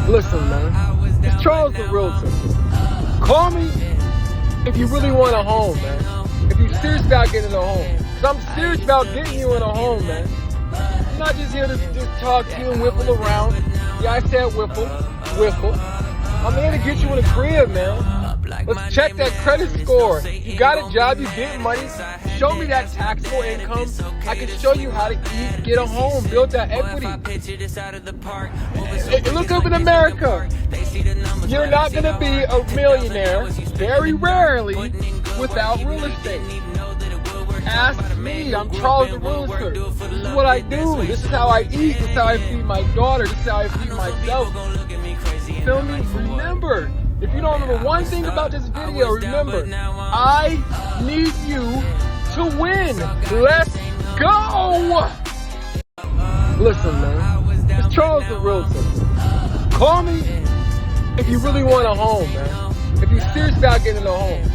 Listen, man, it's Charles the Realtor. Call me if you really want a home, man. If you're serious about getting a home. Because I'm serious about getting you in a home, man. I'm not just here to just talk to you and whiffle around. Yeah, I said whiffle. I'm here to get you in a crib, man. Let's check that credit score. You got a job, you getting money. Show me that taxable income. I can show you how to eat, get a home, build that equity. And look up in America. You're not going to be a millionaire, very rarely, without real estate. Ask me. I'm Charles the Realtor. This is what I do. This is how I eat. This is how I feed my daughter. This is how I feed myself. Feel me? Remember, if you don't remember one thing about this video, remember, I need you to win. Let's go. Listen, man, it's Charles the Realtor. Call me if you really want a home, man. If you're serious about getting a home.